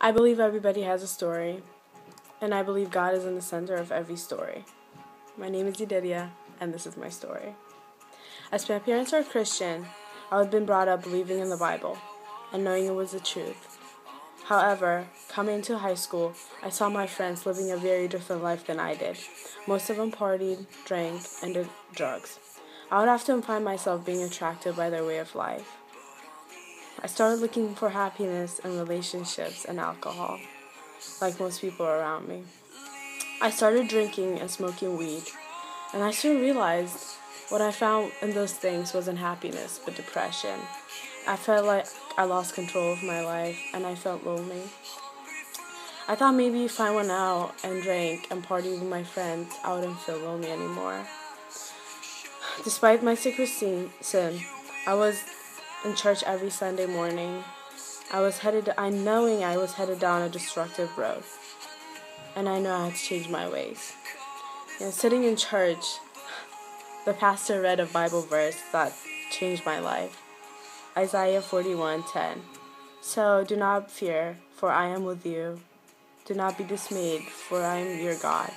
I believe everybody has a story, and I believe God is in the center of every story. My name is Yididya, and this is my story. As my parents are Christian, I had been brought up believing in the Bible and knowing it was the truth. However, coming into high school, I saw my friends living a very different life than I did. Most of them partied, drank, and did drugs. I would often find myself being attracted by their way of life. I started looking for happiness in relationships and alcohol, like most people around me. I started drinking and smoking weed, and I soon realized what I found in those things wasn't happiness, but depression. I felt like I lost control of my life, and I felt lonely. I thought maybe if I went out and drank and partied with my friends, I wouldn't feel lonely anymore. Despite my secret sin, I was in church every Sunday morning. Knowing I was headed down a destructive road, and I know I had to change my ways. Sitting in church, the pastor read a Bible verse that changed my life. Isaiah 41:10. So do not fear, for I am with you. Do not be dismayed, for I am your God.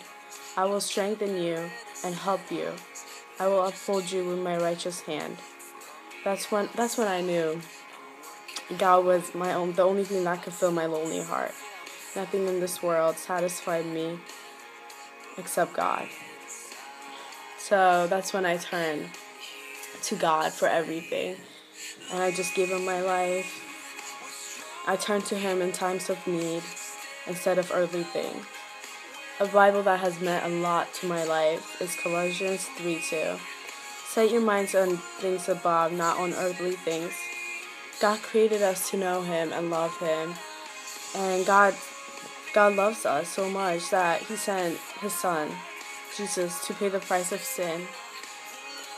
I will strengthen you and help you. I will uphold you with my righteous hand. That's when I knew God was the only thing that could fill my lonely heart. Nothing in this world satisfied me except God. So that's when I turned to God for everything. And I just gave Him my life. I turned to Him in times of need instead of earthly things. A Bible that has meant a lot to my life is Colossians 3:2. Set your minds on things above, not on earthly things. God created us to know Him and love Him. And God loves us so much that He sent His Son, Jesus, to pay the price of sin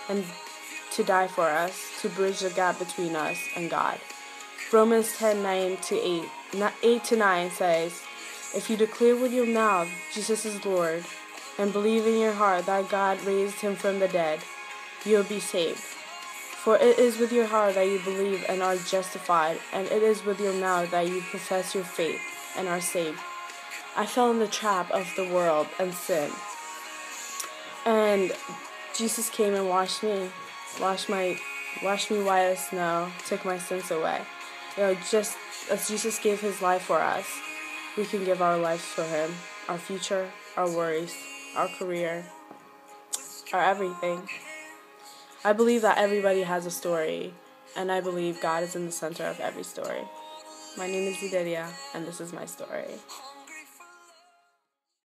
and to die for us, to bridge the gap between us and God. Romans 10:8-9 says, if you declare with your mouth Jesus is Lord and believe in your heart that God raised Him from the dead, you will be saved. For it is with your heart that you believe and are justified, and it is with your mouth that you profess your faith and are saved. I fell in the trap of the world and sin. And Jesus came and washed me white as snow, took my sins away. Just as Jesus gave His life for us, we can give our lives for Him, our future, our worries, our career, our everything. I believe that everybody has a story, and I believe God is in the center of every story. My name is Yididya, and this is my story.